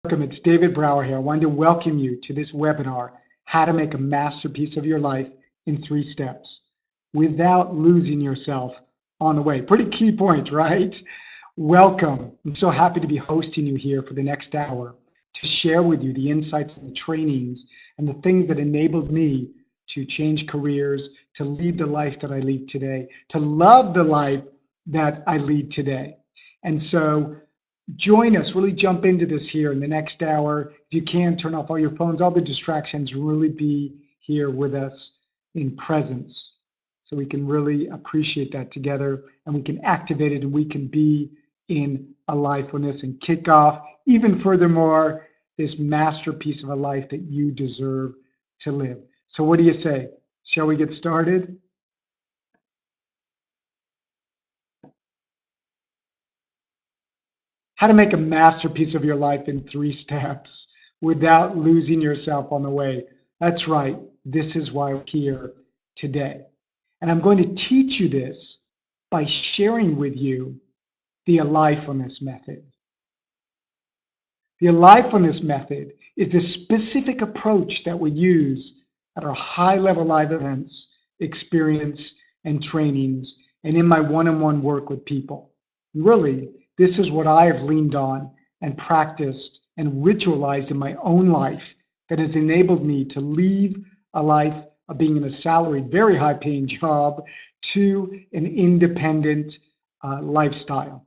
Welcome, it's David Brower here. I wanted to welcome you to this webinar, How to Make a Masterpiece of Your Life in 3 Steps Without Losing Yourself on the Way. Pretty key point, right? Welcome. I'm so happy to be hosting you here for the next hour to share with you the insights and the trainings and the things that enabled me to change careers, to lead the life that I lead today, to love the life that I lead today. And so join us, really jump into this here in the next hour. If you can, turn off all your phones, all the distractions, really be here with us in presence. So we can really appreciate that together and we can activate it and we can be in Alivefulness and kick off, even furthermore, this masterpiece of a life that you deserve to live. So what do you say? Shall we get started? How to make a masterpiece of your life in 3 steps without losing yourself on the way. That's right. This is why we're here today. And I'm going to teach you this by sharing with you the Alivefulness method. The Alivefulness method is the specific approach that we use at our high-level live events, experience, and trainings, and in my one-on-one work with people. Really, this is what I have leaned on and practiced and ritualized in my own life that has enabled me to leave a life of being in a salaried, very high-paying job to an independent lifestyle.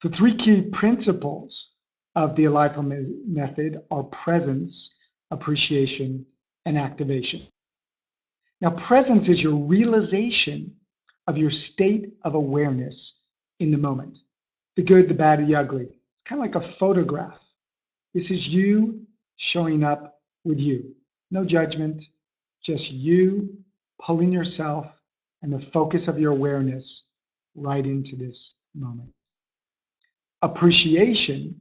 The 3 key principles of the Alivefulness method are presence, appreciation, and activation. Now, presence is your realization of your state of awareness in the moment. The good, the bad, the ugly. It's kind of like a photograph. This is you showing up with you. No judgment, just you pulling yourself and the focus of your awareness right into this moment. Appreciation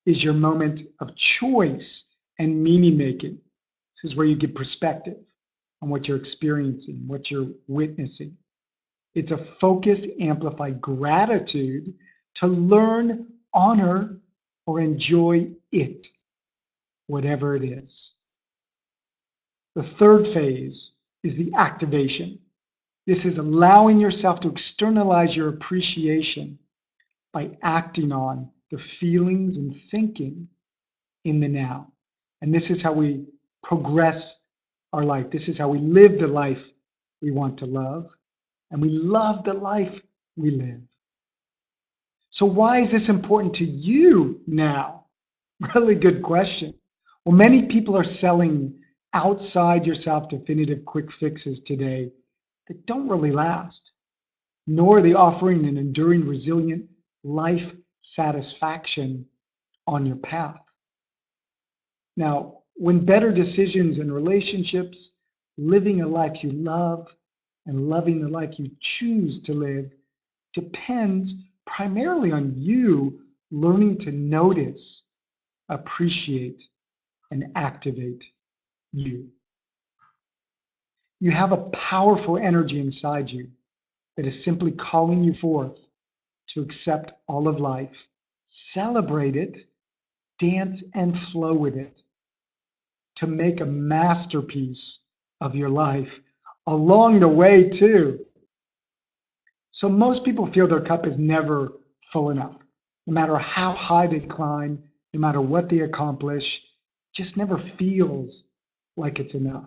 is your moment of choice and meaning making. This is where you get perspective on what you're experiencing, what you're witnessing. It's a focus, amplified gratitude to learn, honor, or enjoy it, whatever it is. The 3rd phase is the activation. This is allowing yourself to externalize your appreciation by acting on the feelings and thinking in the now. And this is how we progress our life. This is how we live the life we want to love, and we love the life we live. So why is this important to you now? Really good question. Well, many people are selling outside yourself definitive quick fixes today that don't really last, nor are they offering an enduring, resilient life satisfaction on your path. Now, when better decisions in relationships, living a life you love, and loving the life you choose to live depends primarily on you learning to notice, appreciate, and activate you. You have a powerful energy inside you that is simply calling you forth to accept all of life, celebrate it, dance and flow with it, to make a masterpiece of your life along the way too. So most people feel their cup is never full enough. No matter how high they climb, no matter what they accomplish, just never feels like it's enough.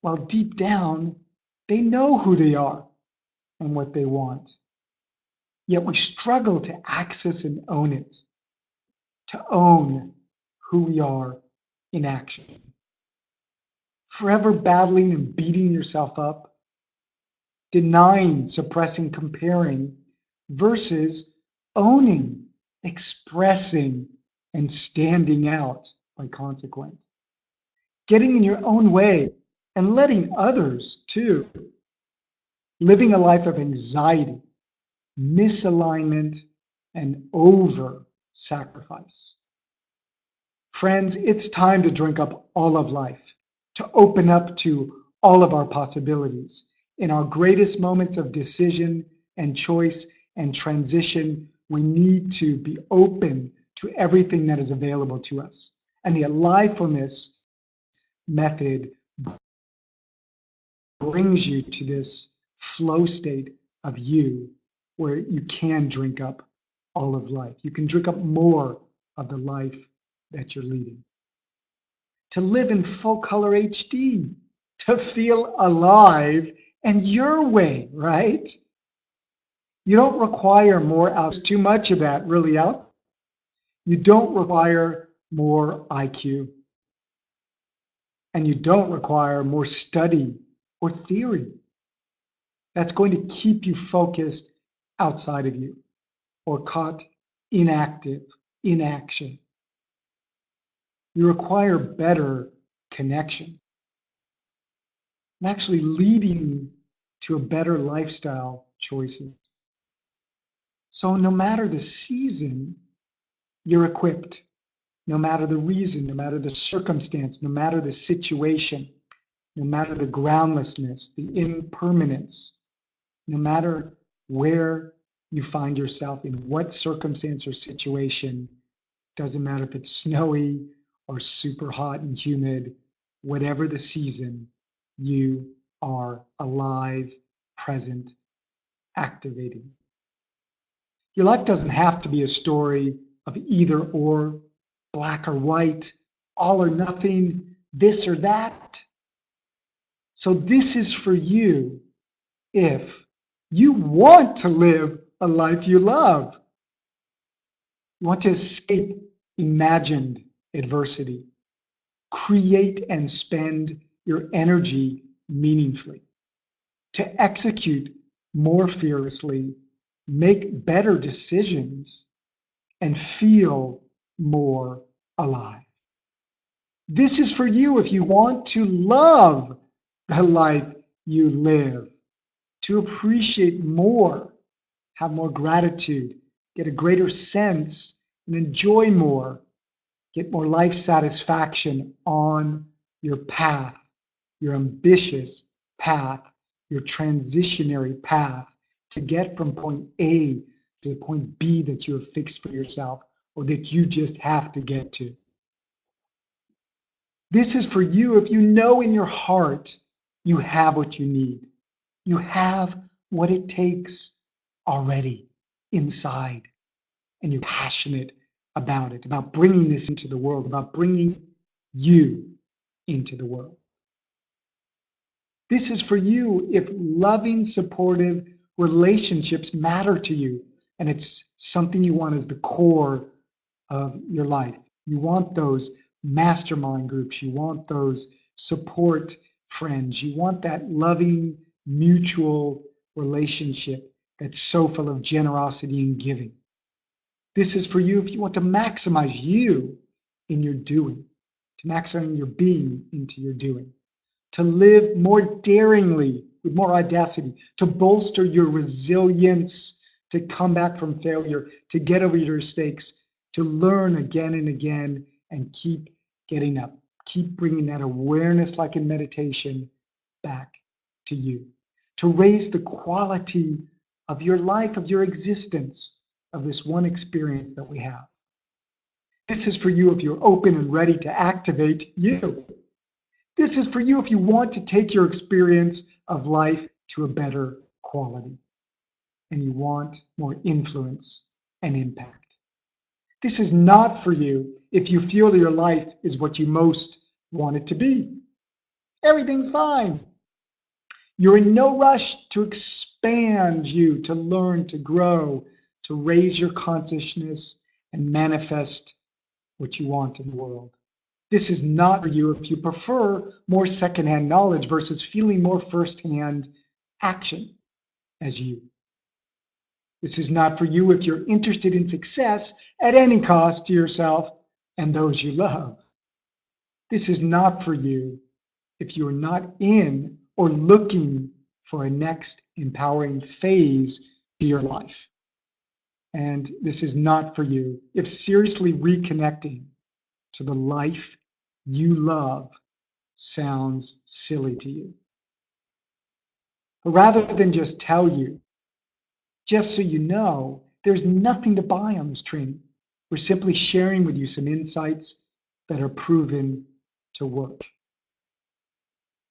While deep down, they know who they are and what they want. Yet we struggle to access and own it, to own who we are in action. Forever battling and beating yourself up, denying, suppressing, comparing, versus owning, expressing, and standing out by consequence. Getting in your own way and letting others too. Living a life of anxiety, misalignment, and over-sacrifice. Friends, it's time to drink up all of life, to open up to all of our possibilities. In our greatest moments of decision and choice and transition, we need to be open to everything that is available to us. And the Alivefulness method brings you to this flow state of you where you can drink up all of life. You can drink up more of the life that you're leading. To live in full color HD, to feel alive and your way, right? You don't require more out. There's too much of that really out. You don't require more IQ. And you don't require more study or theory. That's going to keep you focused outside of you or caught inactive, inaction. You require better connection and actually leading to a better lifestyle choices. So no matter the season, you're equipped. No matter the reason, no matter the circumstance, no matter the situation, no matter the groundlessness, the impermanence, no matter where you find yourself in what circumstance or situation, doesn't matter if it's snowy or super hot and humid, whatever the season, you are alive, present, activating. Your life doesn't have to be a story of either or, black or white, all or nothing, this or that. So this is for you if you want to live a life you love. You want to escape imagined adversity, create and spend your energy meaningfully, to execute more fearlessly, make better decisions, and feel more alive. This is for you if you want to love the life you live, to appreciate more, have more gratitude, get a greater sense, and enjoy more, get more life satisfaction on your path, your ambitious path, your transitionary path to get from point A to the point B that you have fixed for yourself or that you just have to get to. This is for you if you know in your heart you have what you need. You have what it takes already inside, and you're passionate about it, about bringing this into the world, about bringing you into the world. This is for you if loving, supportive relationships matter to you and it's something you want as the core of your life. You want those mastermind groups, you want those support friends, you want that loving, mutual relationship that's so full of generosity and giving. This is for you if you want to maximize you in your doing, to maximize your being into your doing, to live more daringly with more audacity, to bolster your resilience, to come back from failure, to get over your mistakes, to learn again and again and keep getting up, keep bringing that awareness like in meditation back to you, to raise the quality of your life, of your existence, of this one experience that we have. This is for you if you're open and ready to activate you. This is for you if you want to take your experience of life to a better quality and you want more influence and impact. This is not for you if you feel that your life is what you most want it to be. Everything's fine. You're in no rush to expand you, to learn, to grow, to raise your consciousness and manifest what you want in the world. This is not for you if you prefer more secondhand knowledge versus feeling more firsthand action as you. This is not for you if you're interested in success at any cost to yourself and those you love. This is not for you if you're not in or looking for a next empowering phase to your life. And this is not for you if seriously reconnecting to the life you love sounds silly to you. But rather than just tell you, just so you know, there's nothing to buy on this training. We're simply sharing with you some insights that are proven to work.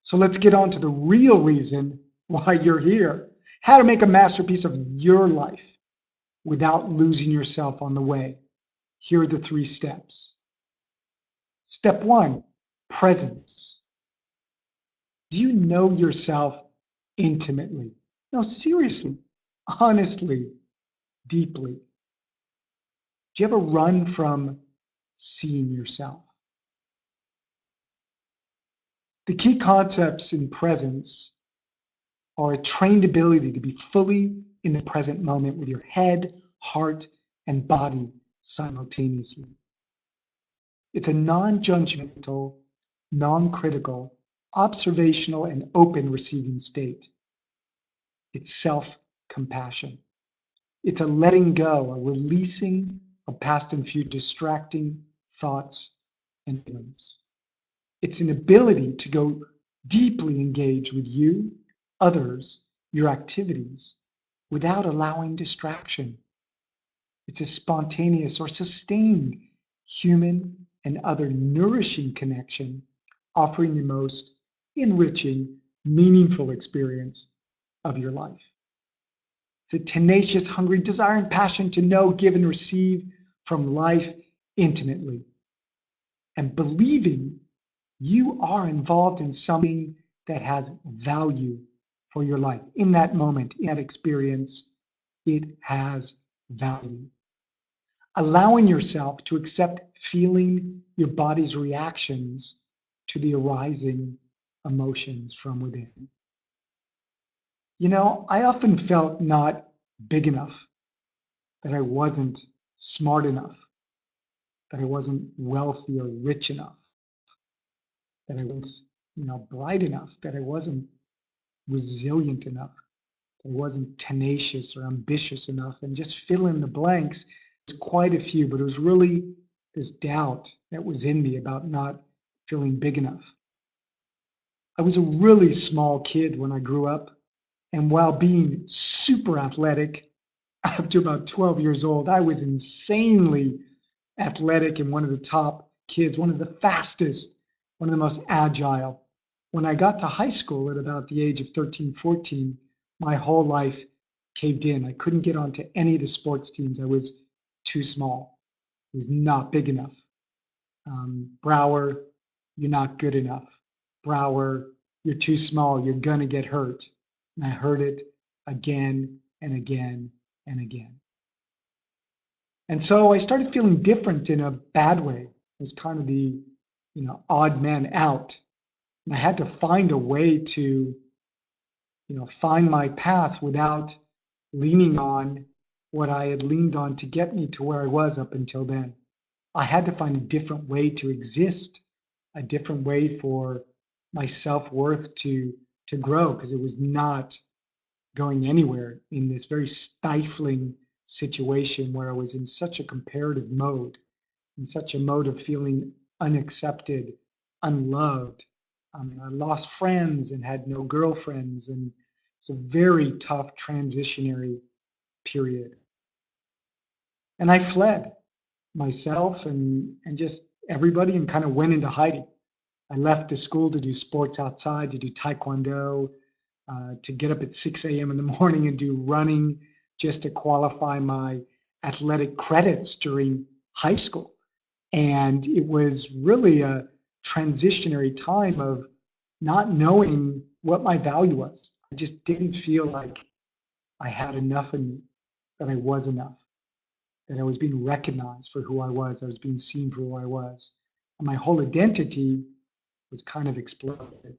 So let's get on to the real reason why you're here. How to make a masterpiece of your life without losing yourself on the way. Here are the 3 steps. Step 1, presence. Do you know yourself intimately? No, seriously, honestly, deeply. Do you ever run from seeing yourself? The key concepts in presence are a trained ability to be fully in the present moment with your head, heart, and body simultaneously. It's a non-judgmental, non-critical, observational, and open receiving state. It's self-compassion. It's a letting go, a releasing of past and future distracting thoughts and feelings. It's an ability to go deeply engaged with you, others, your activities, without allowing distraction. It's a spontaneous or sustained human and other nourishing connection, offering the most enriching, meaningful experience of your life. It's a tenacious, hungry desire and passion to know, give, and receive from life intimately, and believing you are involved in something that has value for your life. In that moment, in that experience, it has value. Allowing yourself to accept feeling your body's reactions to the arising emotions from within. You know, I often felt not big enough, that I wasn't smart enough, that I wasn't wealthy or rich enough, that I wasn't, bright enough, that I wasn't resilient enough, that I wasn't tenacious or ambitious enough, and just fill in the blanks. It's quite a few, but it was really this doubt that was in me about not feeling big enough. I was a really small kid when I grew up, and while being super athletic, up to about 12 years old, I was insanely athletic and one of the top kids, one of the fastest, one of the most agile. When I got to high school at about the age of 13, 14, my whole life caved in. I couldn't get onto any of the sports teams. I was too small. I was not big enough. Brower, you're not good enough. Brower, you're too small. You're going to get hurt. And I heard it again and again and again. And so I started feeling different in a bad way. It was kind of the, odd man out. And I had to find a way to, find my path without leaning on what I had leaned on to get me to where I was up until then. I had to find a different way to exist, a different way for my self-worth to grow, because it was not going anywhere in this very stifling situation where I was in such a comparative mode, in such a mode of feeling unaccepted, unloved. I lost friends and had no girlfriends, and it's a very tough transitionary period. And I fled myself and just everybody and kind of went into hiding. I left the school to do sports outside, to do taekwondo, to get up at 6 a.m. in the morning and do running just to qualify my athletic credits during high school. And it was really a transitionary time of not knowing what my value was. I just didn't feel like I had enough in me, that I was enough, that I was being recognized for who I was being seen for who I was. And my whole identity was kind of exploded.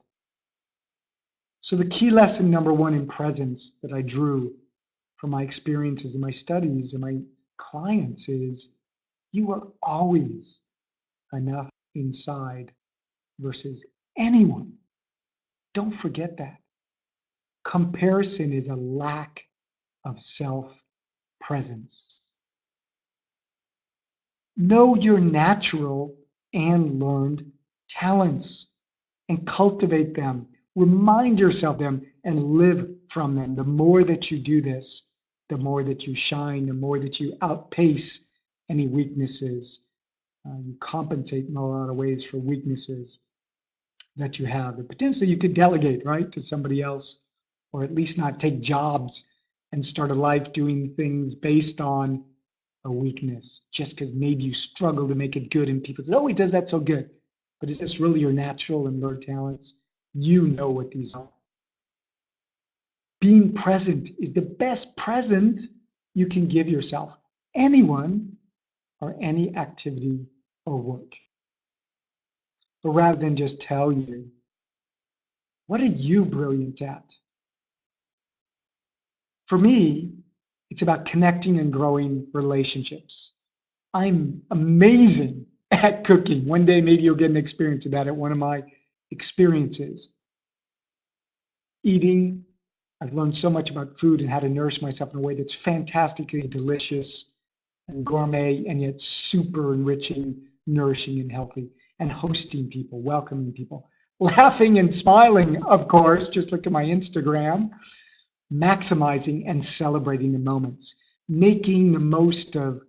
So the key lesson number 1 in presence that I drew from my experiences and my studies and my clients is you are always enough inside versus anyone. Don't forget that. Comparison is a lack of self-presence. Know your natural and learned talents and cultivate them. Remind yourself of them and live from them. The more that you do this, the more that you shine, the more that you outpace any weaknesses. You compensate in a lot of ways for weaknesses that you have. And potentially you could delegate, right, to somebody else, or at least not take jobs and start a life doing things based on a weakness, just because maybe you struggle to make it good and people say, oh, he does that so good. But is this really your natural and learned talents? You know what these are. Being present is the best present you can give yourself, anyone or any activity or work. But rather than just tell you, what are you brilliant at? For me, it's about connecting and growing relationships. I'm amazing at cooking. One day, maybe you'll get an experience of that at one of my experiences. Eating, I've learned so much about food and how to nourish myself in a way that's fantastically delicious and gourmet, and yet super enriching, nourishing, and healthy. And hosting people, welcoming people, laughing and smiling, of course. Just look at my Instagram. Maximizing and celebrating the moments, making the most of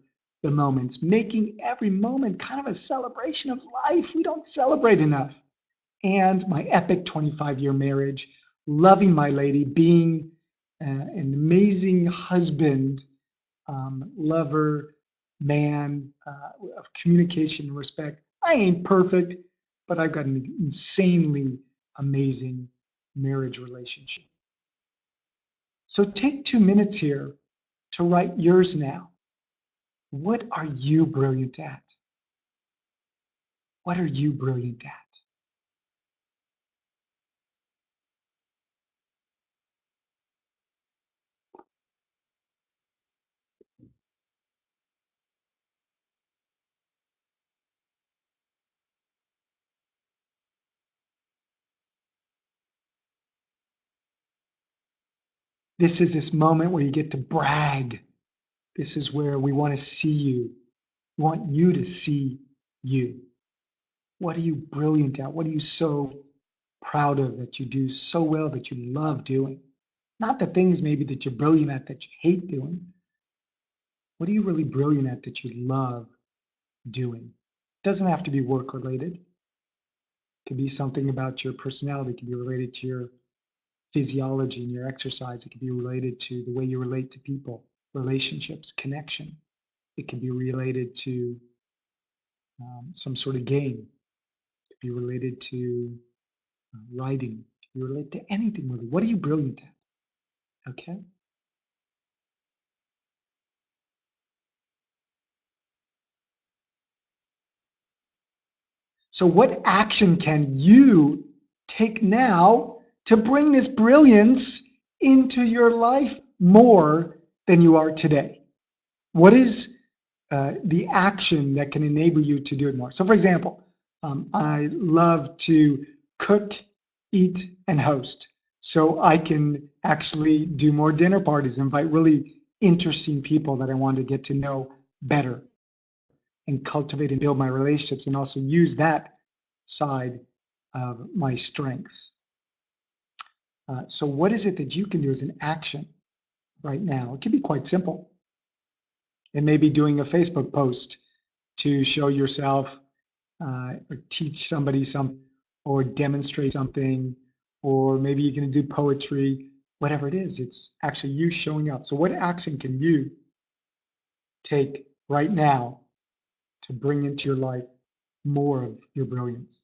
the moments, making every moment kind of a celebration of life. We don't celebrate enough. And my epic 25-year marriage, loving my lady, being an amazing husband, lover, man of communication and respect. I ain't perfect, but I've got an insanely amazing marriage relationship. So take 2 minutes here to write yours now. What are you brilliant at? What are you brilliant at? This is this moment where you get to brag. This is where we want to see you. We want you to see you. What are you brilliant at? What are you so proud of that you do so well that you love doing? Not the things maybe that you're brilliant at that you hate doing. What are you really brilliant at that you love doing? It doesn't have to be work related. It could be something about your personality. It could be related to your physiology and your exercise. It could be related to the way you relate to people, relationships, connection. It could be related to some sort of game. It could be related to writing. It could be related to anything really. What are you brilliant at? Okay. So what action can you take now to bring this brilliance into your life more than you are today? What is the action that can enable you to do it more? So for example, I love to cook, eat, and host. So I can actually do more dinner parties, invite really interesting people that I want to get to know better and cultivate and build my relationships, and also use that side of my strengths. So what is it that you can do as an action right now? It can be quite simple. It may be doing a Facebook post to show yourself or teach somebody something or demonstrate something, or maybe you're going to do poetry, whatever it is. It's actually you showing up. So what action can you take right now to bring into your life more of your brilliance?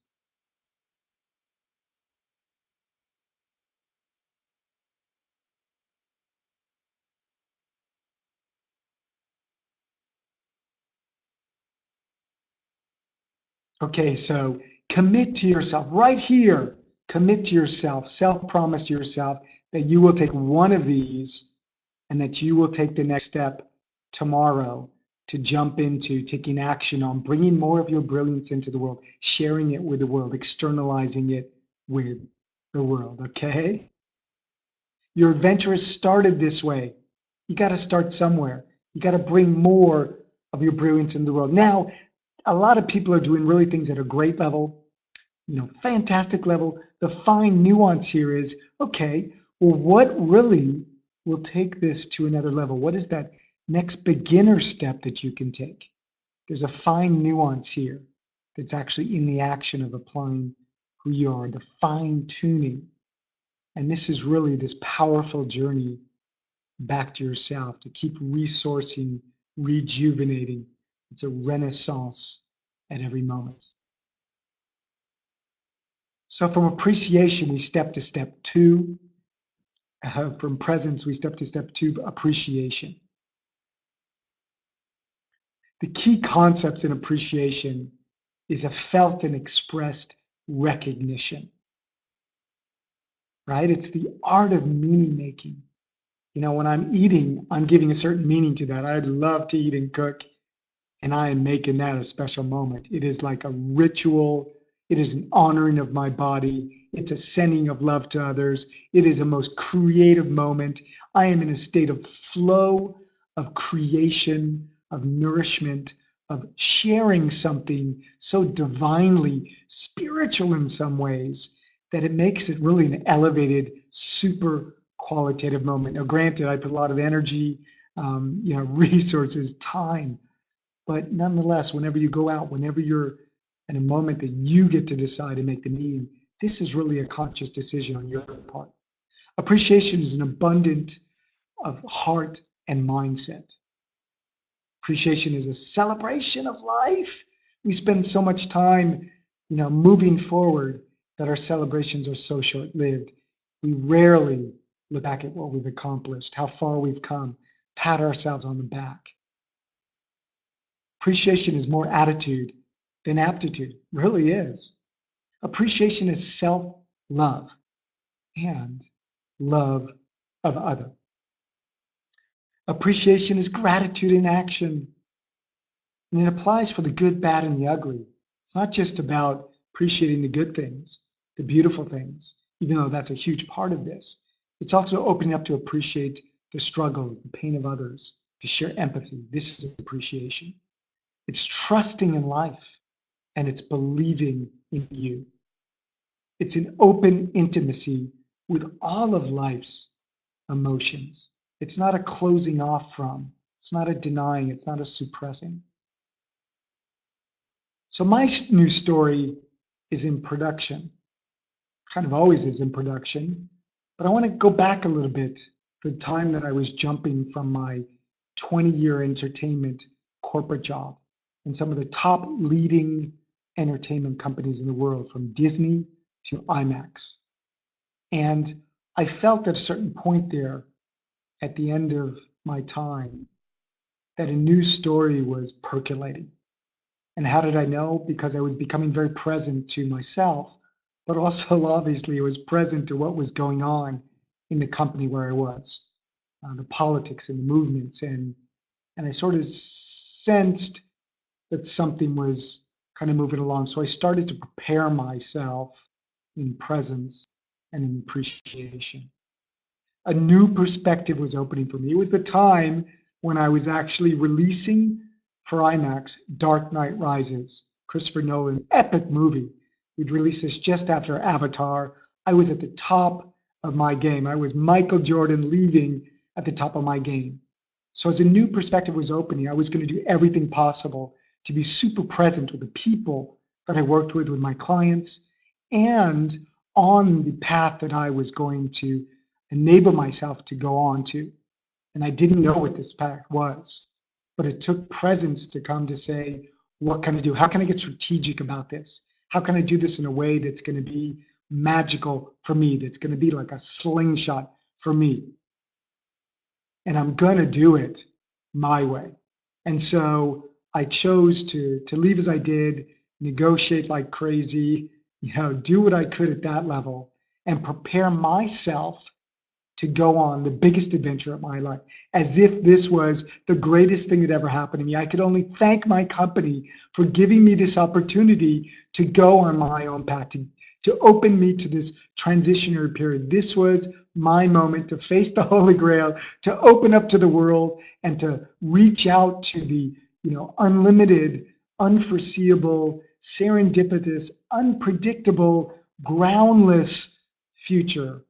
Okay, so commit to yourself right here. Commit to yourself, self-promise to yourself that you will take one of these and that you will take the next step tomorrow to jump into taking action on bringing more of your brilliance into the world, sharing it with the world, externalizing it with the world, okay? Your adventure has started this way. You got to start somewhere. You got to bring more of your brilliance in the world. Now, a lot of people are doing really things at a great level, fantastic level. The fine nuance here is, okay, well, what really will take this to another level? What is that next beginner step that you can take? There's a fine nuance here that's actually in the action of applying who you are, the fine tuning. And this is really this powerful journey back to yourself to keep resourcing, rejuvenating. It's a renaissance at every moment. So from appreciation, we step to step two. From presence, we step to step two, appreciation. The key concepts in appreciation is a felt and expressed recognition, right? It's the art of meaning making. You know, when I'm eating, I'm giving a certain meaning to that. I love to eat and cook, and I am making that a special moment. It is like a ritual. It is an honoring of my body. It's a sending of love to others. It is a most creative moment. I am in a state of flow, of creation, of nourishment, of sharing something so divinely spiritual in some ways that it makes it really an elevated, super qualitative moment. Now, granted, I put a lot of energy, resources, time, but nonetheless, whenever you go out, whenever you're in a moment that you get to decide and make the meeting, this is really a conscious decision on your part. Appreciation is an abundant of heart and mindset. Appreciation is a celebration of life. We spend so much time, moving forward that our celebrations are so short-lived. We rarely look back at what we've accomplished, how far we've come, pat ourselves on the back. Appreciation is more attitude than aptitude, it really is. Appreciation is self-love and love of other. Appreciation is gratitude in action, and it applies for the good, bad, and the ugly. It's not just about appreciating the good things, the beautiful things, even though that's a huge part of this. It's also opening up to appreciate the struggles, the pain of others, to share empathy. This is appreciation. It's trusting in life, and it's believing in you. It's an open intimacy with all of life's emotions. It's not a closing off from, it's not a denying, it's not a suppressing. So my new story is in production, kind of always is in production, but I want to go back a little bit to the time that I was jumping from my 20-year entertainment corporate job in some of the top leading entertainment companies in the world, from Disney to IMAX. And I felt at a certain point there, at the end of my time, that a new story was percolating. And how did I know? Because I was becoming very present to myself, but also obviously it was present to what was going on in the company where I was, the politics and the movements. And I sort of sensed that something was kind of moving along. So I started to prepare myself in presence and in appreciation. A new perspective was opening for me. It was the time when I was actually releasing for IMAX Dark Knight Rises, Christopher Nolan's epic movie. We'd released this just after Avatar. I was at the top of my game. I was Michael Jordan leaving at the top of my game. So as a new perspective was opening, I was going to do everything possible to be super present with the people that I worked with my clients, and on the path that I was going to enable myself to go on to. And I didn't know what this path was, but it took presence to come to say, what can I do? How can I get strategic about this? How can I do this in a way that's going to be magical for me, that's going to be like a slingshot for me? And I'm going to do it my way. And so I chose to leave as I did, negotiate like crazy, do what I could at that level, and prepare myself to go on the biggest adventure of my life, as if this was the greatest thing that ever happened to me. I could only thank my company for giving me this opportunity to go on my own path, to open me to this transitionary period. This was my moment to face the Holy Grail, to open up to the world, and to reach out to the unlimited, unforeseeable, serendipitous, unpredictable, groundless future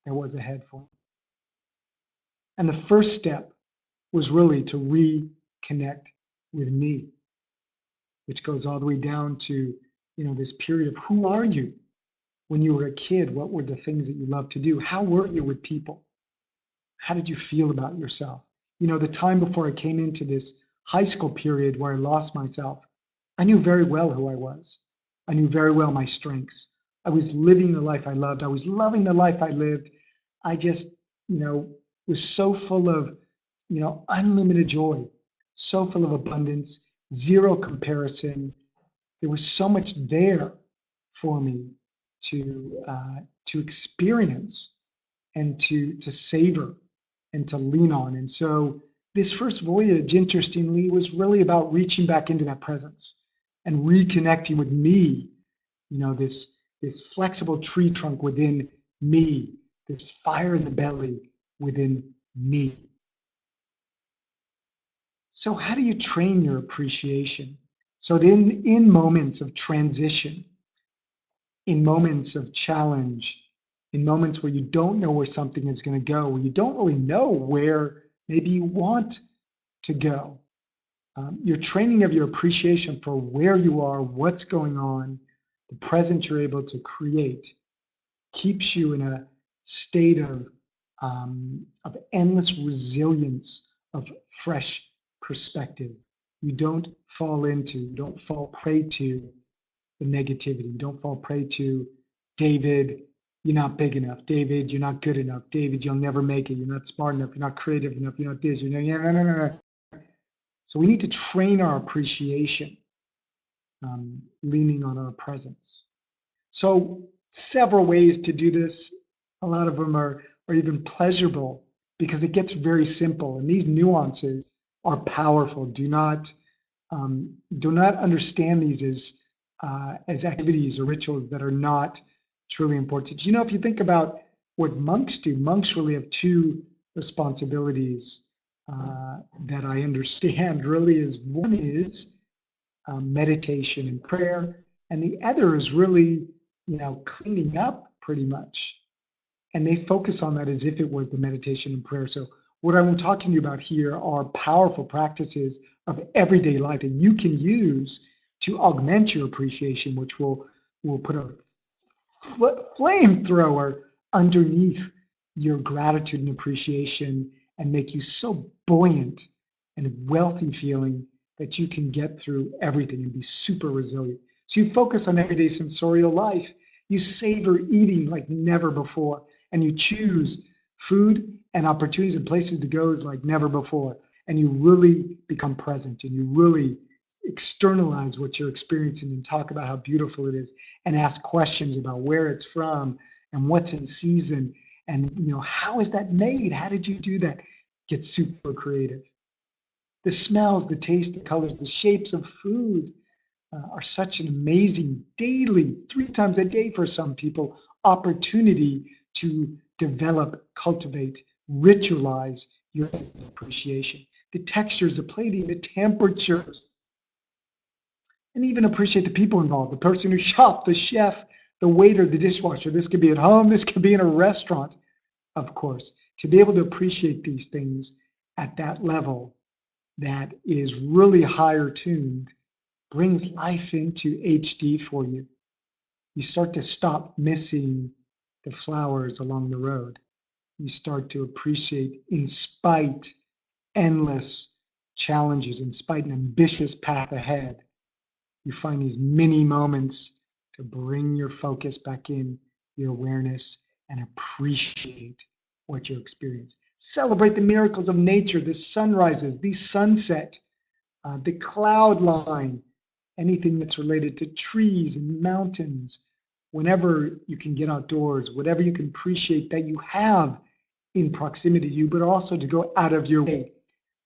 that was ahead for me. And the first step was really to reconnect with me. which goes all the way down to, this period of who are you? When you were a kid, what were the things that you loved to do? How were you with people? How did you feel about yourself? The time before I came into this high school period where I lost myself, I knew very well who I was. I knew very well my strengths. I was living the life I loved. I was loving the life I lived. I just, was so full of, unlimited joy, so full of abundance, zero comparison. There was so much there for me to experience and to savor and to lean on. And so this first voyage, interestingly, was really about reaching back into that presence and reconnecting with me, this flexible tree trunk within me, this fire in the belly within me. So how do you train your appreciation? So then in moments of transition, in moments of challenge, in moments where you don't know where something is going to go, where you don't really know where maybe you want to go, your training of your appreciation for where you are, what's going on, the present you're able to create, keeps you in a state of endless resilience, of fresh perspective. You don't fall prey to the negativity. You don't fall prey to, David, you're not big enough. David, you're not good enough. David, you'll never make it. You're not smart enough. You're not creative enough. You're not this. You're not, no. So we need to train our appreciation, leaning on our presence. So several ways to do this. A lot of them are even pleasurable because it gets very simple. And these nuances are powerful. Do not understand these as activities or rituals that are not truly important. If you think about what monks do, monks really have two responsibilities that I understand really is one is meditation and prayer, and the other is really, cleaning up pretty much. And they focus on that as if it was the meditation and prayer. So what I'm talking to you about here are powerful practices of everyday life that you can use to augment your appreciation, which will put a flamethrower underneath your gratitude and appreciation and make you so buoyant and wealthy feeling that you can get through everything and be super resilient. So you focus on everyday sensorial life. You savor eating like never before, and you choose food and opportunities and places to go like never before. And you really become present, and you really externalize what you're experiencing and talk about how beautiful it is and ask questions about where it's from and what's in season and how is that made? How did you do that? Get super creative. The smells, the taste, the colors, the shapes of food are such an amazing daily, 3 times a day for some people, opportunity to develop, cultivate, ritualize your appreciation. The textures, the plating, the temperatures, and even appreciate the people involved, the person who shopped, the chef, the waiter, the dishwasher. This could be at home, this could be in a restaurant, of course. To be able to appreciate these things at that level that is really higher tuned brings life into HD for you. You start to stop missing the flowers along the road. You start to appreciate, in spite endless challenges, in spite an ambitious path ahead, you find these mini moments to bring your focus back in, your awareness, and appreciate what you experience. Celebrate the miracles of nature, the sunrises, the sunset, the cloud line, anything that's related to trees and mountains. Whenever you can get outdoors, whatever you can appreciate that you have in proximity to you, but also to go out of your way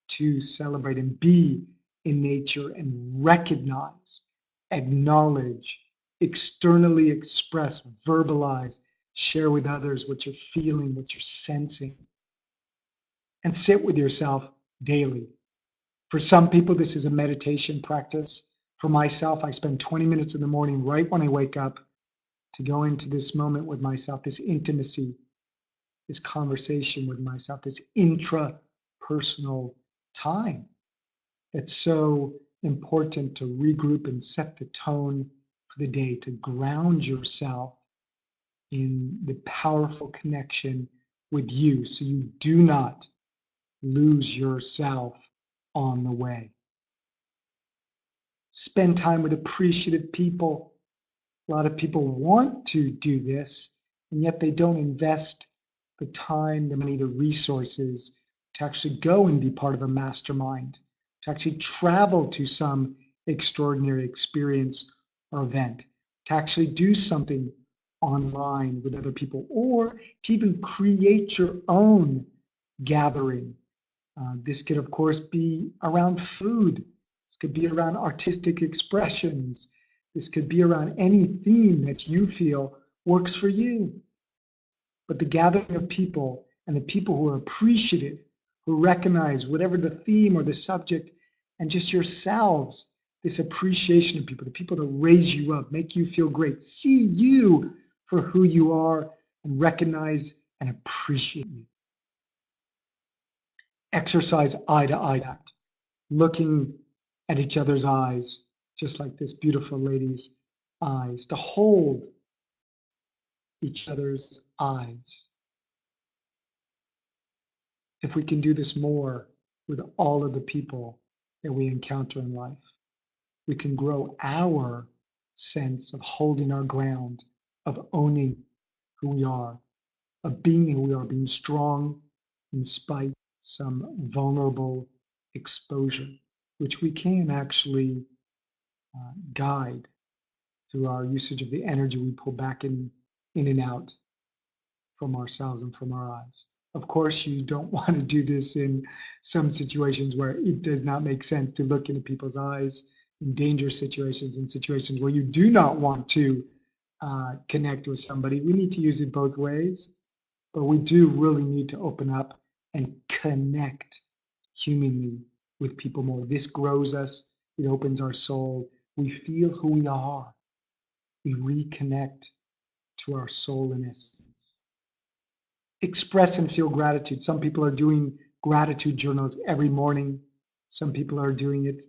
to celebrate and be in nature and recognize, acknowledge, externally express, verbalize, share with others what you're feeling, what you're sensing, and sit with yourself daily. For some people, this is a meditation practice. For myself, I spend 20 minutes in the morning right when I wake up to go into this moment with myself, this intimacy, this conversation with myself, this intra-personal time. It's so important to regroup and set the tone for the day, to ground yourself in the powerful connection with you so you do not lose yourself on the way. Spend time with appreciative people. A lot of people want to do this, and yet they don't invest the time, the money, the resources to actually go and be part of a mastermind, to actually travel to some extraordinary experience or event, to actually do something online with other people, or to even create your own gathering. This could, of course, be around food. This could be around artistic expressions. This could be around any theme that you feel works for you. But the gathering of people and the people who are appreciative, who recognize whatever the theme or the subject, and just yourselves, this appreciation of people, the people that raise you up, make you feel great, see you for who you are, and recognize and appreciate you. Exercise eye to eye contact, looking at each other's eyes, just like this beautiful lady's eyes, to hold each other's eyes. If we can do this more with all of the people that we encounter in life, we can grow our sense of holding our ground, of owning who we are, of being who we are, being strong in spite of some vulnerable exposure, which we can actually guide through our usage of the energy we pull back in and out from ourselves and from our eyes. Of course, you don't want to do this in some situations where it does not make sense to look into people's eyes, in dangerous situations, in situations where you do not want to connect with somebody. We need to use it both ways, but we do really need to open up and connect humanly with people more. This grows us, it opens our soul. We feel who we are. We reconnect to our soul in essence. Express and feel gratitude. Some people are doing gratitude journals every morning. Some people are doing it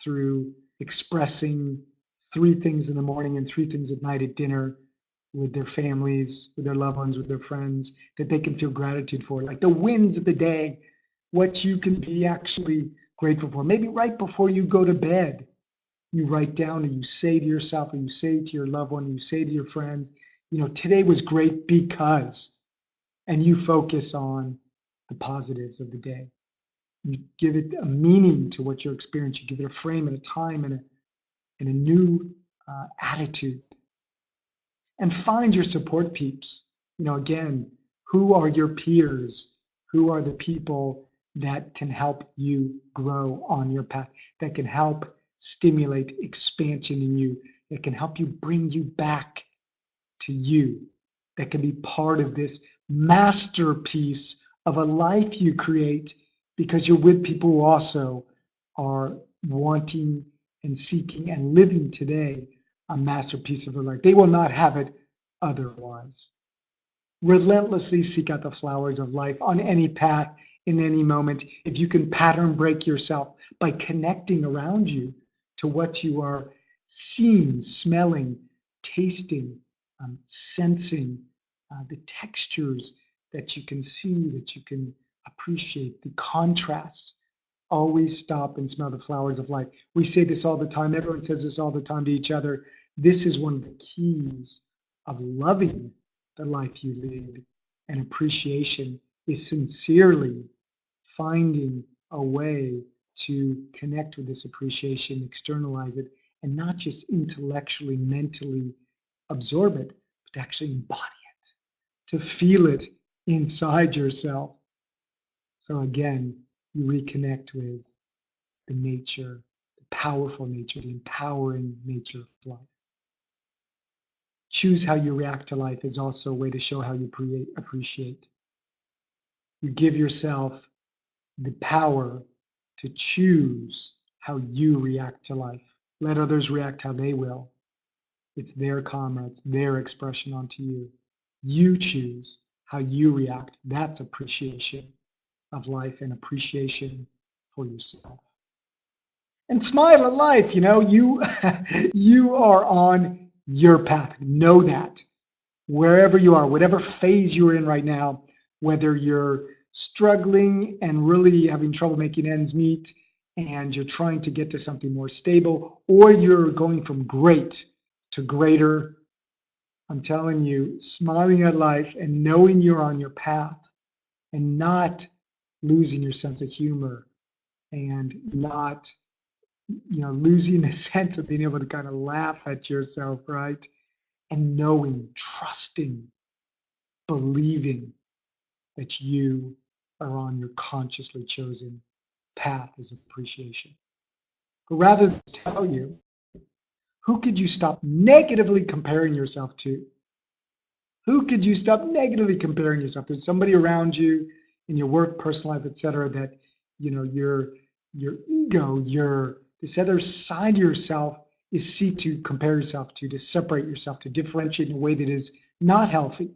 through expressing 3 things in the morning and 3 things at night at dinner with their families, with their loved ones, with their friends, that they can feel gratitude for, like the wins of the day, what you can be actually grateful for. Maybe right before you go to bed, you write down and you say to yourself, or you say to your loved one, you say to your friends, you know, today was great because, and you focus on the positives of the day. You give it a meaning to what you're experiencing. You give it a frame and a time and a new attitude. And find your support peeps. You know, again, who are your peers? Who are the people that can help you grow on your path, that can help stimulate expansion in you, that can help you bring you back to you, that can be part of this masterpiece of a life you create because you're with people who also are wanting and seeking and living today a masterpiece of their life. They will not have it otherwise. Relentlessly seek out the flowers of life on any path, in any moment. If you can pattern break yourself by connecting around you to what you are seeing, smelling, tasting, sensing, the textures that you can see, that you can appreciate, the contrasts. Always stop and smell the flowers of life. We say this all the time. Everyone says this all the time to each other. This is one of the keys of loving the life you lead. And appreciation is sincerely finding a way to connect with this appreciation, externalize it, and not just intellectually, mentally absorb it, but to actually embody it, to feel it inside yourself. So again, you reconnect with the nature, the powerful nature, the empowering nature of life. Choose how you react to life is also a way to show how you appreciate. You give yourself the power to choose how you react to life. Let others react how they will. It's their karma, it's their expression onto you. You choose how you react. That's appreciation of life and appreciation for yourself. and smile at life. You you are on your path. Know that wherever you are, whatever phase you're in right now, whether you're struggling and really having trouble making ends meet and you're trying to get to something more stable, or you're going from great to greater, I'm telling you, smiling at life and knowing you're on your path and not losing your sense of humor and not losing the sense of being able to kind of laugh at yourself, right? And knowing, trusting, believing that you are on your consciously chosen path is appreciation. But rather than tell you, who could you stop negatively comparing yourself to? Who could you stop negatively comparing yourself? There's somebody around you in your work, personal life, etc., that your ego, this other side of yourself is seek to compare yourself to separate yourself, to differentiate in a way that is not healthy.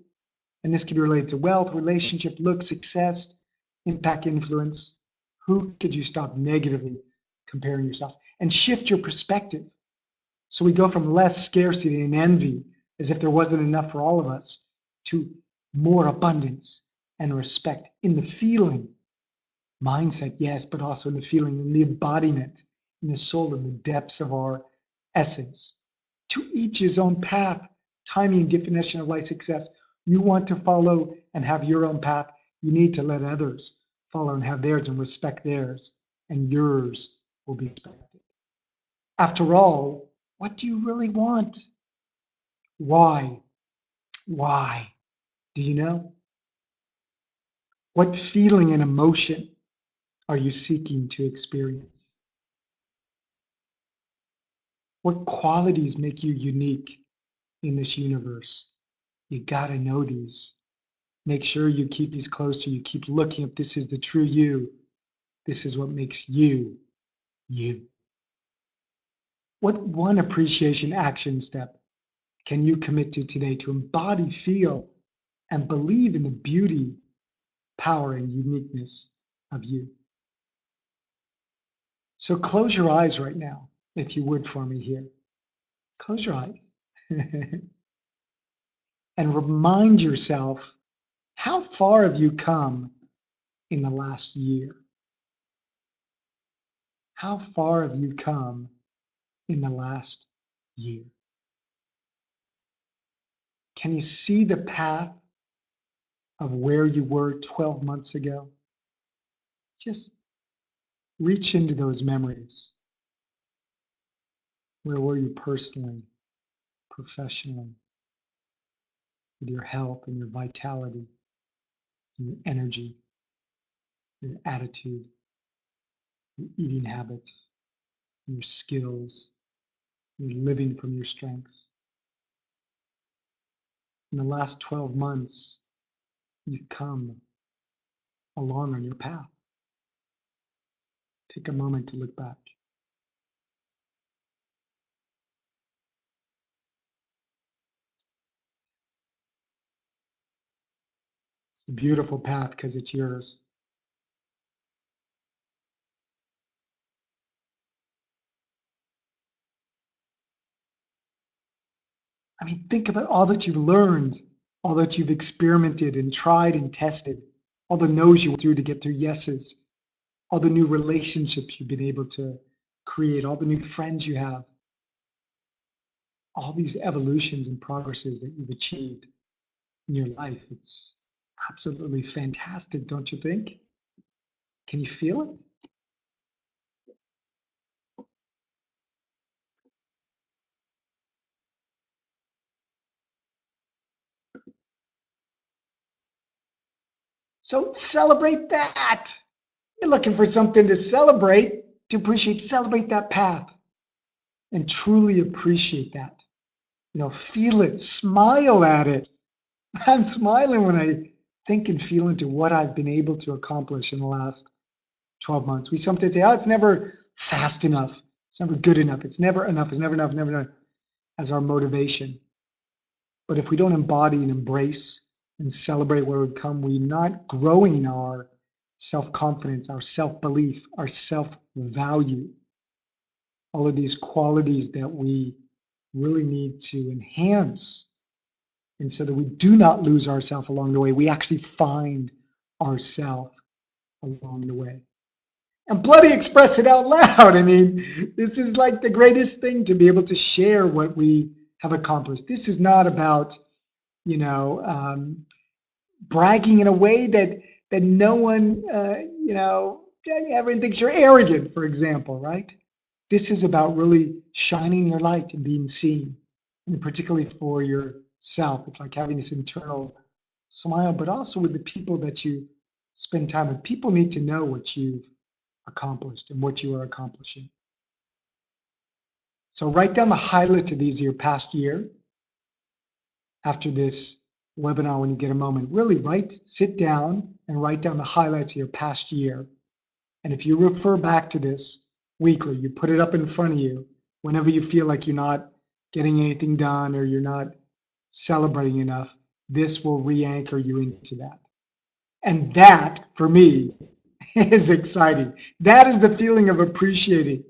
And this can be related to wealth, relationship, look, success, impact, influence. Who could you stop negatively comparing yourself and shift your perspective? So we go from less scarcity and envy, as if there wasn't enough for all of us, to more abundance and respect in the feeling. Mindset, yes, but also in the feeling, in the embodiment, in the soul, in the depths of our essence. To each his own path, timing, definition of life success. You want to follow and have your own path, you need to let others follow and have theirs and respect theirs, and yours will be respected. After all, what do you really want? Why? Why? Do you know? What feeling and emotion are you seeking to experience? What qualities make you unique in this universe? You got to know these. Make sure you keep these close to you. Keep looking if this is the true you. This is what makes you, you. What one appreciation action step can you commit to today to embody, feel, and believe in the beauty, power, and uniqueness of you? So close your eyes right now, if you would, for me here. Close your eyes and remind yourself, how far have you come in the last year? How far have you come in the last year? Can you see the path of where you were 12 months ago? Just reach into those memories. Where were you personally, professionally, with your health and your vitality, and your energy, your attitude, your eating habits, your skills, your living from your strengths? In the last 12 months, you've come along on your path. Take a moment to look back. It's a beautiful path because it's yours. I mean, think about all that you've learned, all that you've experimented and tried and tested, all the no's you went through to get through yeses, all the new relationships you've been able to create, all the new friends you have, all these evolutions and progresses that you've achieved in your life. It's absolutely fantastic, don't you think? Can you feel it? So celebrate that. You're looking for something to celebrate, to appreciate, celebrate that path and truly appreciate that. Feel it, smile at it. I'm smiling when I think and feel into what I've been able to accomplish in the last 12 months. We sometimes say, oh, it's never fast enough. It's never good enough. It's never enough. It's never enough, never enough as our motivation. But if we don't embody and embrace and celebrate where we've come, we're not growing our self-confidence, our self-belief, our self-value. all of these qualities that we really need to enhance. And so that we do not lose ourselves along the way, we actually find ourselves along the way. And bloody express it out loud. I mean, this is like the greatest thing, to be able to share what we have accomplished. This is not about, you know, bragging in a way that no one, everyone thinks you're arrogant, for example, right? This is about really shining your light and being seen, and particularly for yourself. It's like having this internal smile, but also with the people that you spend time with. People need to know what you've accomplished and what you are accomplishing. So write down the highlights of these of your past year. After this webinar, when you get a moment, really sit down and write down the highlights of your past year. And if you refer back to this weekly, you put it up in front of you whenever you feel like you're not getting anything done or you're not celebrating enough, this will re-anchor you into that. And that, for me, is exciting. That is the feeling of appreciating.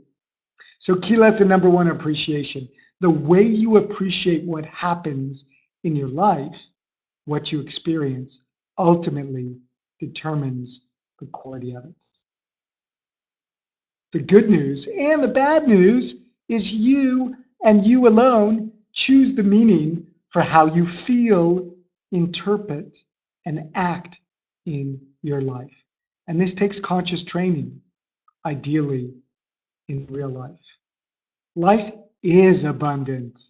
So key lesson number one, appreciation. The way you appreciate what happens in your life, what you experience, ultimately determines the quality of it. The good news and the bad news is you, and you alone, choose the meaning for how you feel, interpret, and act in your life. And this takes conscious training, ideally in real life. Life is abundant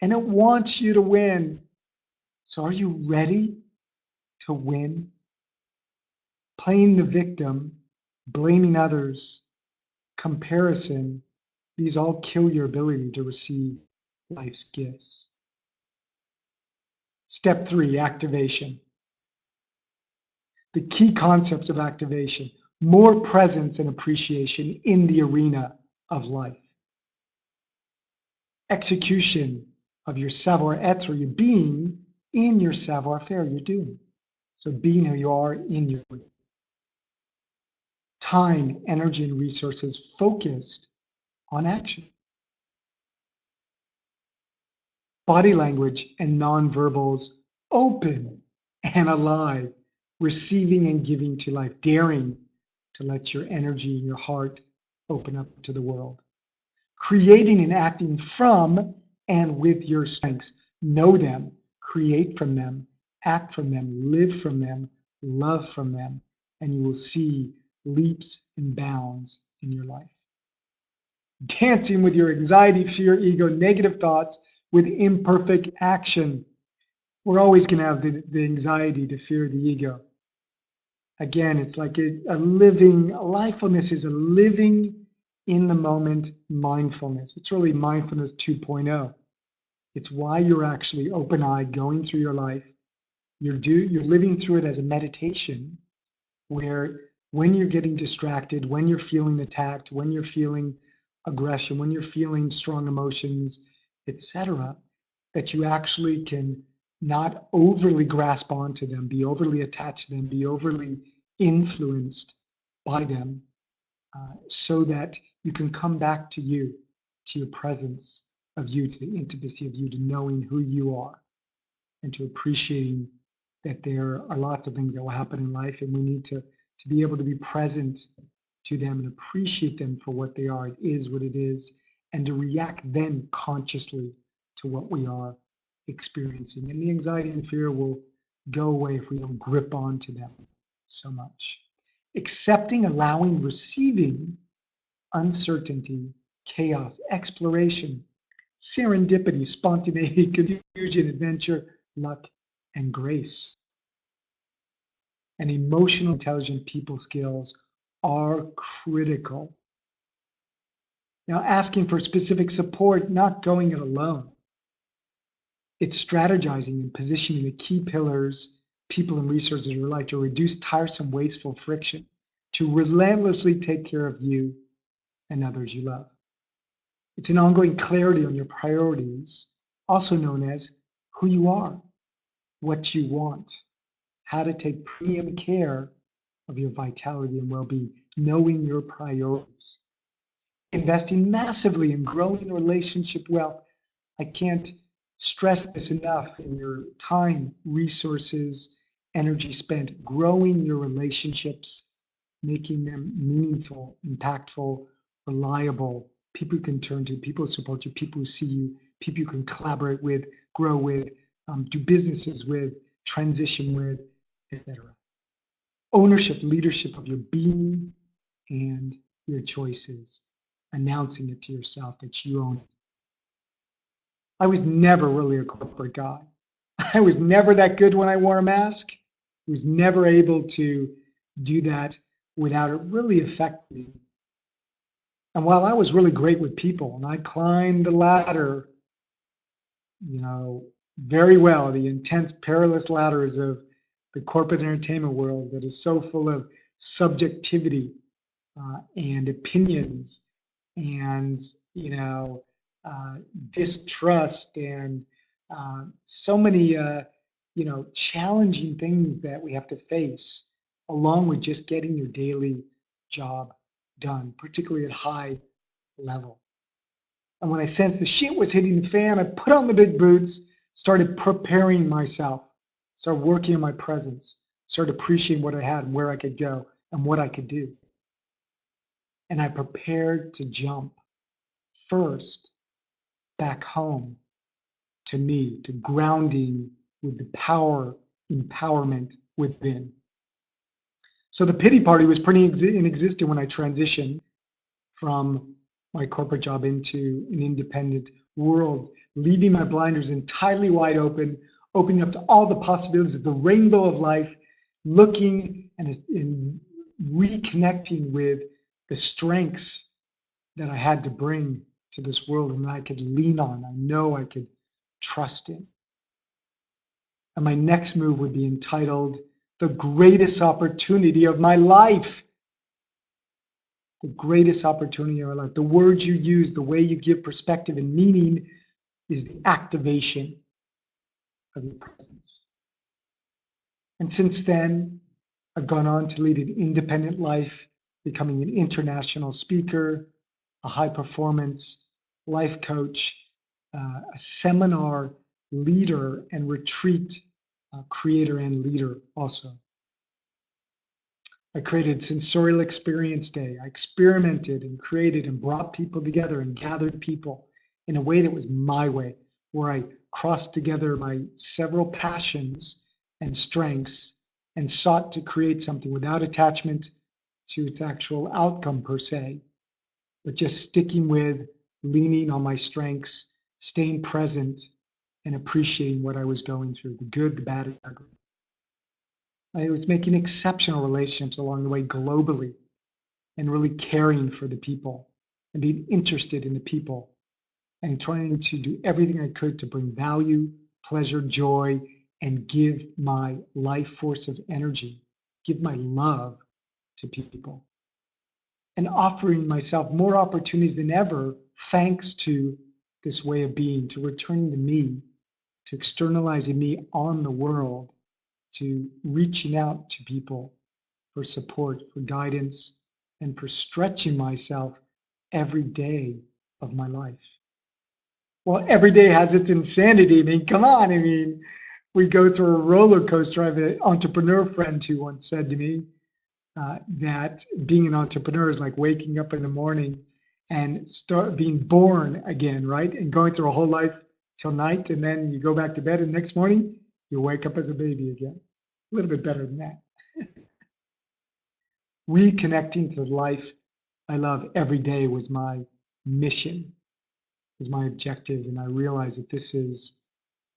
and it wants you to win. So are you ready to win? Playing the victim, blaming others, comparison, these all kill your ability to receive life's gifts. Step 3, activation. The key concepts of activation: more presence and appreciation in the arena of life. Execution of your savoir-être, your being, in your savoir-faire, you're doing. So being who you are in your time, energy, and resources focused on action. Body language and nonverbals open and alive, receiving and giving to life, daring to let your energy and your heart open up to the world. Creating and acting from and with your strengths. Know them, create from them, act from them, live from them, love from them, and you will see leaps and bounds in your life. Dancing with your anxiety, fear, ego, negative thoughts with imperfect action. We're always going to have the anxiety, the fear, the ego. Again, it's like a living, Alivefulness is a living in the moment mindfulness. It's really mindfulness 2.0. It's why you're actually open-eyed going through your life. You're living through it as a meditation, where when you're getting distracted, when you're feeling attacked, when you're feeling aggression, when you're feeling strong emotions, etc., that you actually can not overly grasp onto them, be overly attached to them, be overly influenced by them, so that you can come back to you, to your presence of you, to the intimacy of you, to knowing who you are, and to appreciating that there are lots of things that will happen in life, and we need to be able to be present to them and appreciate them for what they are. It is what it is, and to react then consciously to what we are experiencing. And the anxiety and fear will go away if we don't grip onto them so much. Accepting, allowing, receiving uncertainty, chaos, exploration, serendipity, spontaneity, confusion, adventure, luck, and grace. And emotional, intelligent people skills are critical. Now, asking for specific support, not going it alone. It's strategizing and positioning the key pillars, people and resources in your life to reduce tiresome, wasteful friction, to relentlessly take care of you and others you love. It's an ongoing clarity on your priorities, also known as who you are, what you want, how to take premium care of your vitality and well-being, knowing your priorities. investing massively in growing relationship wealth. I can't stress this enough in your time, resources, energy spent growing your relationships, making them meaningful, impactful, reliable, people you can turn to, people who support you, people who see you, people you can collaborate with, grow with, do businesses with, transition with, etc. Ownership, leadership of your being and your choices, announcing it to yourself that you own it. I was never really a corporate guy. I was never that good when I wore a mask. I was never able to do that without it really affecting me. And while I was really great with people and I climbed the ladder, you know, very well, the intense, perilous ladders of the corporate entertainment world that is so full of subjectivity and opinions and uh, distrust and so many challenging things that we have to face along with just getting your daily job done, particularly at high level. And when I sensed the shit was hitting the fan, I put on the big boots, started preparing myself, started working on my presence, started appreciating what I had and where I could go and what I could do. And I prepared to jump first back home to me, to grounding with the power, empowerment within. So the pity party was pretty inexistent when I transitioned from my corporate job into an independent world, leaving my blinders entirely wide open, opening up to all the possibilities of the rainbow of life, looking and reconnecting with the strengths that I had to bring to this world and I could lean on. I know I could trust in. And my next move would be entitled The Greatest Opportunity of My Life. The greatest opportunity of our life. The words you use, the way you give perspective and meaning is the activation of your presence. And since then, I've gone on to lead an independent life, becoming an international speaker, a high performance life coach, a seminar leader and retreat creator and leader also. I created Sensorial Experience Day. I experimented and created and brought people together and gathered people in a way that was my way, where I crossed together my several passions and strengths and sought to create something without attachment to its actual outcome per se, but just sticking with leaning on my strengths, staying present, and appreciating what I was going through, the good, the bad, and the ugly. I was making exceptional relationships along the way globally and really caring for the people and being interested in the people and trying to do everything I could to bring value, pleasure, joy, and give my life force of energy, give my love to people. And offering myself more opportunities than ever, thanks to this way of being, to returning to me, to externalizing me on the world, to reaching out to people for support, for guidance, and for stretching myself every day of my life. Well, every day has its insanity. I mean, come on. I mean, we go through a roller coaster. I have an entrepreneur friend who once said to me that being an entrepreneur is like waking up in the morning and start being born again, right? And going through a whole life till night, and then you go back to bed, and the next morning you wake up as a baby again. A little bit better than that. Reconnecting to the life I love every day was my mission, was my objective. And I realized that this is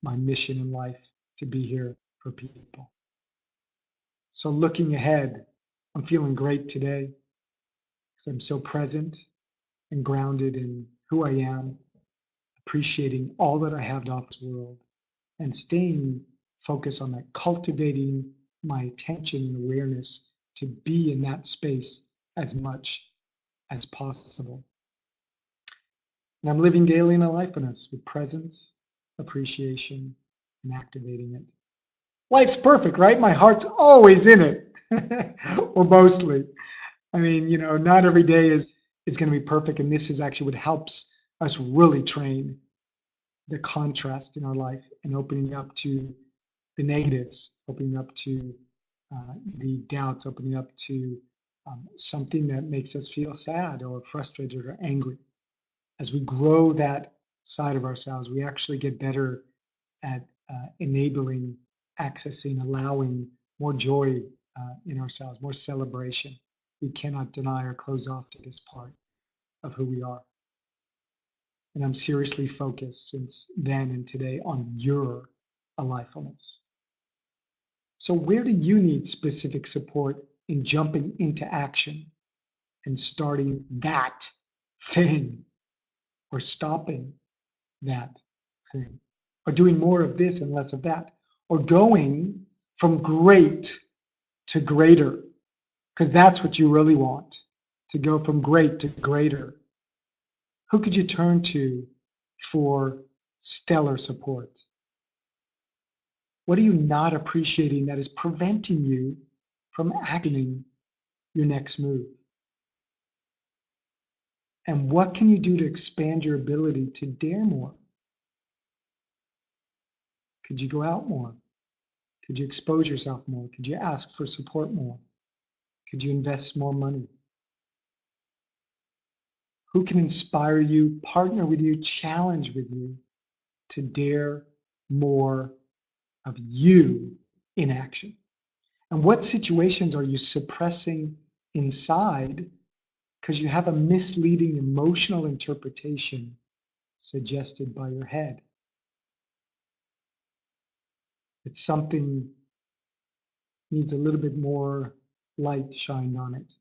my mission in life, to be here for people. So looking ahead, I'm feeling great today because I'm so present and grounded in who I am, appreciating all that I have to offer this world, and staying focused on that, cultivating my attention and awareness to be in that space as much as possible. And I'm living daily in Alivefulness with presence, appreciation, and activating it. Life's perfect, right? My heart's always in it, or mostly. I mean, not every day is is going to be perfect. And this is actually what helps us really train the contrast in our life and opening up to the negatives, opening up to the doubts, opening up to something that makes us feel sad or frustrated or angry. As we grow that side of ourselves, we actually get better at enabling, accessing, allowing more joy in ourselves, more celebration. We cannot deny or close off to this part of who we are. And I'm seriously focused since then and today on your alivefulness. So where do you need specific support in jumping into action and starting that thing, or stopping that thing, or doing more of this and less of that, or going from great to greater? Because that's what you really want, to go from great to greater. Who could you turn to for stellar support? What are you not appreciating that is preventing you from acting your next move? And what can you do to expand your ability to dare more? Could you go out more? Could you expose yourself more? Could you ask for support more? Could you invest more money? Who can inspire you, partner with you, challenge with you to dare more of you in action? And what situations are you suppressing inside because you have a misleading emotional interpretation suggested by your head? It's something needs a little bit more light shined on it.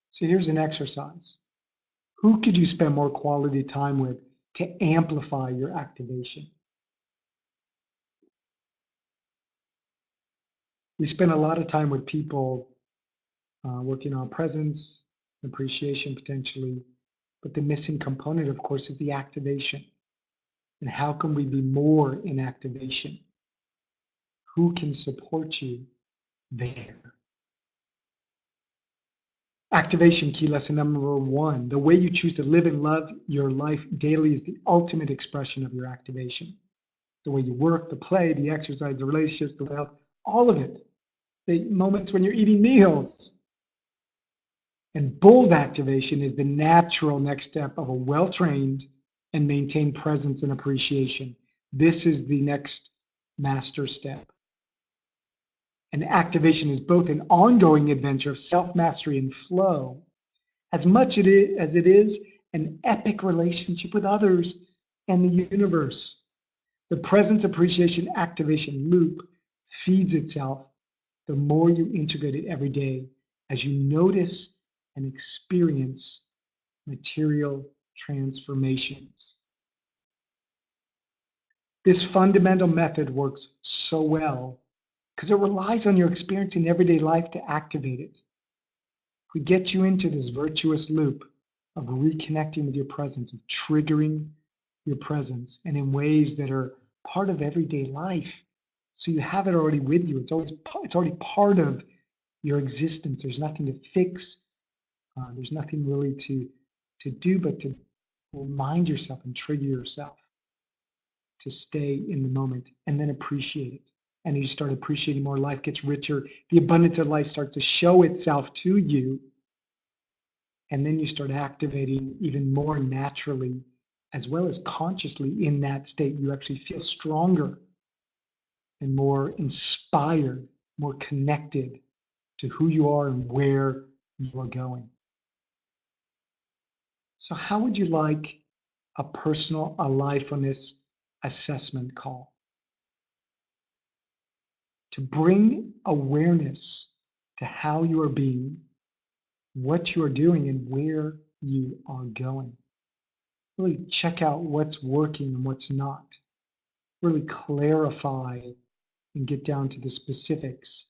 So here's an exercise. Who could you spend more quality time with to amplify your activation? We spend a lot of time with people working on presence, appreciation potentially, but the missing component, of course, is the activation. And how can we be more in activation? Who can support you there? Activation key lesson number 1. The way you choose to live and love your life daily is the ultimate expression of your activation. The way you work, the play, the exercise, the relationships, the health, all of it. The moments when you're eating meals. And bold activation is the natural next step of a well-trained and maintained presence and appreciation. This is the next master step. And activation is both an ongoing adventure of self-mastery and flow, as much as it is an epic relationship with others and the universe. The presence, appreciation, activation loop feeds itself the more you integrate it every day as you notice and experience material transformations. This fundamental method works so well because it relies on your experience in everyday life to activate it. We get you into this virtuous loop of reconnecting with your presence, of triggering your presence, and in ways that are part of everyday life. So you have it already with you. It's already part of your existence. There's nothing to fix. There's nothing really to do but to remind yourself and trigger yourself to stay in the moment and then appreciate it. And you start appreciating more, life gets richer. The abundance of life starts to show itself to you. And then you start activating even more naturally, as well as consciously in that state. You actually feel stronger and more inspired, more connected to who you are and where you are going. So how would you like a personal alivefulness assessment call? To bring awareness to how you are being, what you are doing, and where you are going. Really check out what's working and what's not. Really clarify and get down to the specifics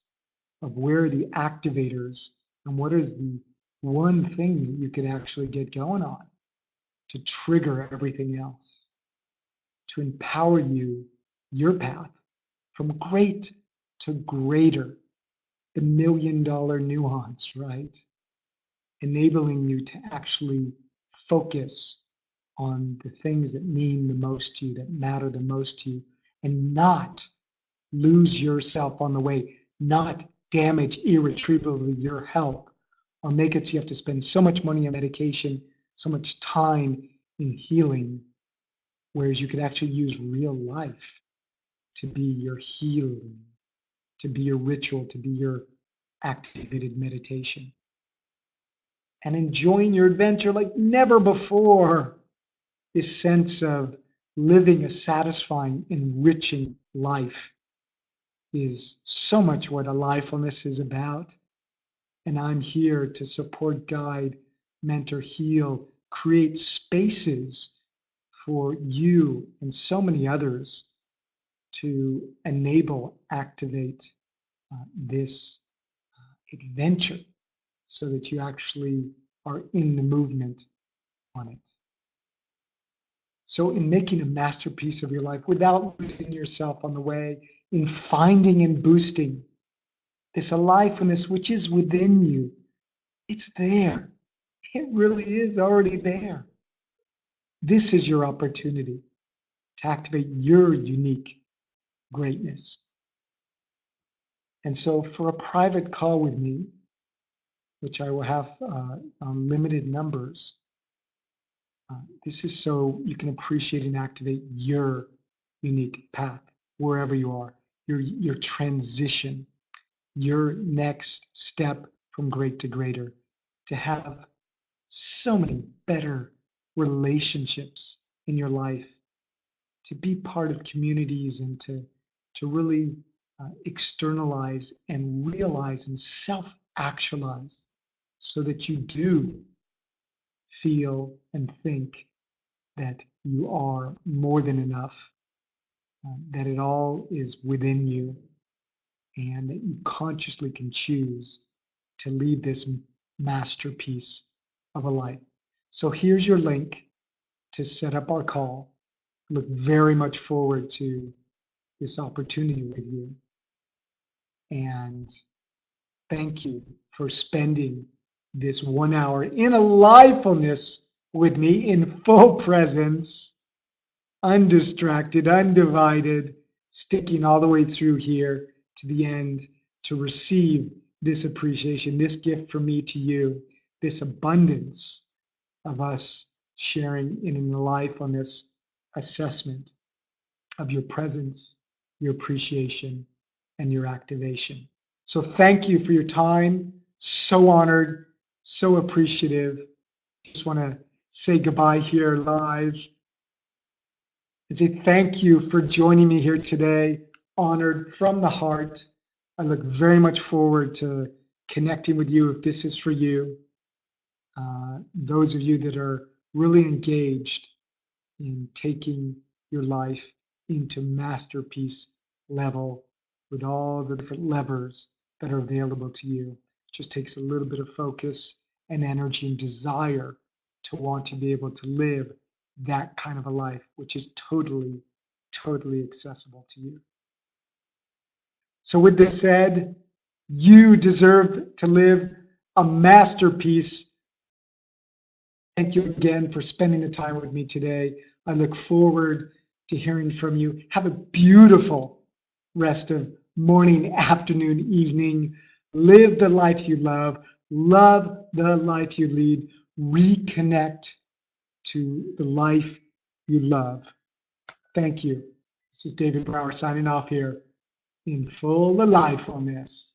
of where are the activators and what is the one thing that you could actually get going on to trigger everything else, to empower you, your path from great to greater, the $1 million nuance, right? enabling you to actually focus on the things that mean the most to you, that matter the most to you, and not lose yourself on the way, not damage irretrievably your health, or make it so you have to spend so much money on medication, so much time in healing, whereas you could actually use real life to be your healing, to be your ritual, to be your activated meditation. And enjoying your adventure like never before. This sense of living a satisfying, enriching life is so much what Alivefulness is about. And I'm here to support, guide, mentor, heal, create spaces for you and so many others to enable, activate this adventure so that you actually are in the movement on it. So in making a masterpiece of your life without losing yourself on the way, in finding and boosting this Alivefulness which is within you, it's there. It really is already there. This is your opportunity to activate your unique greatness. And so for a private call with me, which I will have on limited numbers, this is so you can appreciate and activate your unique path wherever you are, your transition, your next step from great to greater, to have so many better relationships in your life, to be part of communities, and to really externalize and realize and self-actualize so that you do feel and think that you are more than enough, that it all is within you, and that you consciously can choose to lead this masterpiece of a life. So here's your link to set up our call. Look very much forward to this opportunity with you. And thank you for spending this 1 hour in Alivefulness with me in full presence, undistracted, undivided, sticking all the way through here to the end to receive this appreciation, this gift from me to you, this abundance of us sharing in a Alivefulness assessment of your presence, your appreciation, and your activation. So thank you for your time. So honored, so appreciative. Just want to say goodbye here live and say thank you for joining me here today. Honored from the heart. I look very much forward to connecting with you if this is for you. Those of you that are really engaged in taking your life into masterpiece level with all the different levers that are available to you. It just takes a little bit of focus and energy and desire to want to be able to live that kind of a life, which is totally, totally accessible to you. So with this said, you deserve to live a masterpiece. Thank you again for spending the time with me today. I look forward to hearing from you. Have a beautiful rest of morning, afternoon, evening. Live the life you love the life you lead, reconnect to the life you love. Thank you. This is David Brower signing off here in full Alivefulness.